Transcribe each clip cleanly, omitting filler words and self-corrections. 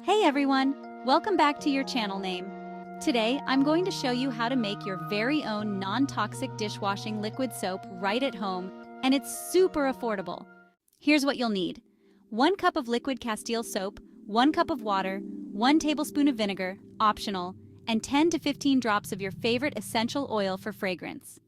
Hey everyone! Welcome back to your channel name. Today, I'm going to show you how to make your very own non-toxic dishwashing liquid soap right at home, and it's super affordable. Here's what you'll need. 1 cup of liquid Castile soap, 1 cup of water, 1 tablespoon of vinegar, optional, and 10 to 15 drops of your favorite essential oil for fragrance.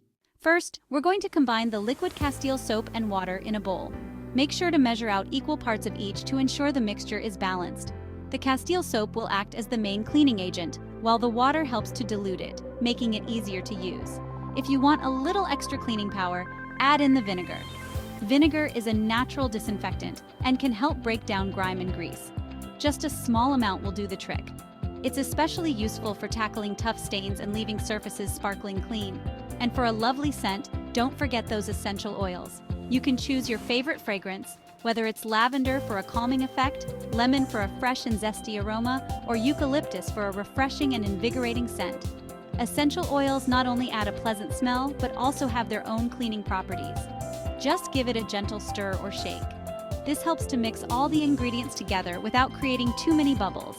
First, we're going to combine the liquid Castile soap and water in a bowl. Make sure to measure out equal parts of each to ensure the mixture is balanced. The Castile soap will act as the main cleaning agent, while the water helps to dilute it, making it easier to use. If you want a little extra cleaning power, add in the vinegar. Vinegar is a natural disinfectant and can help break down grime and grease. Just a small amount will do the trick. It's especially useful for tackling tough stains and leaving surfaces sparkling clean. And for a lovely scent, don't forget those essential oils. You can choose your favorite fragrance, whether it's lavender for a calming effect, lemon for a fresh and zesty aroma, or eucalyptus for a refreshing and invigorating scent. Essential oils not only add a pleasant smell, but also have their own cleaning properties. Just give it a gentle stir or shake. This helps to mix all the ingredients together without creating too many bubbles.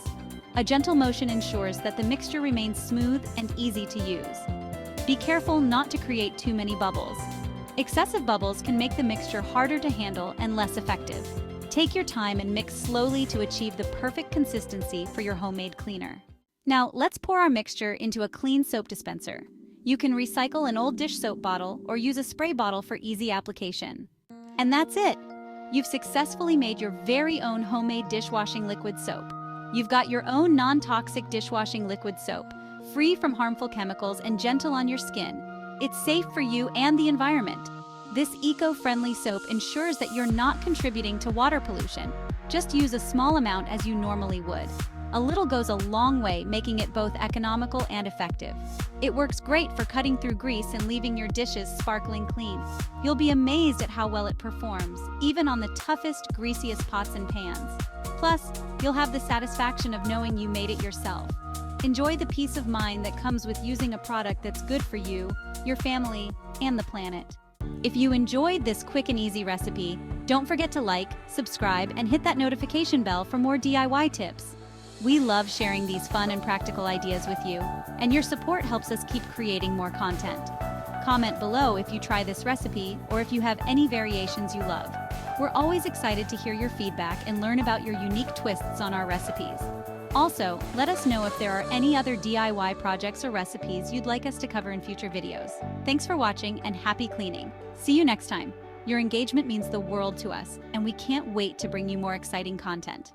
A gentle motion ensures that the mixture remains smooth and easy to use. Be careful not to create too many bubbles. Excessive bubbles can make the mixture harder to handle and less effective. Take your time and mix slowly to achieve the perfect consistency for your homemade cleaner. Now, let's pour our mixture into a clean soap dispenser. You can recycle an old dish soap bottle or use a spray bottle for easy application. And that's it! You've successfully made your very own homemade dishwashing liquid soap. You've got your own non-toxic dishwashing liquid soap, free from harmful chemicals and gentle on your skin. It's safe for you and the environment. This eco-friendly soap ensures that you're not contributing to water pollution. Just use a small amount as you normally would. A little goes a long way, making it both economical and effective. It works great for cutting through grease and leaving your dishes sparkling clean. You'll be amazed at how well it performs, even on the toughest, greasiest pots and pans. Plus, you'll have the satisfaction of knowing you made it yourself. Enjoy the peace of mind that comes with using a product that's good for you, your family, and the planet. If you enjoyed this quick and easy recipe, don't forget to like, subscribe, and hit that notification bell for more DIY tips. We love sharing these fun and practical ideas with you, and your support helps us keep creating more content. Comment below if you try this recipe or if you have any variations you love. We're always excited to hear your feedback and learn about your unique twists on our recipes. Also, let us know if there are any other DIY projects or recipes you'd like us to cover in future videos. Thanks for watching and happy cleaning. See you next time. Your engagement means the world to us, and we can't wait to bring you more exciting content.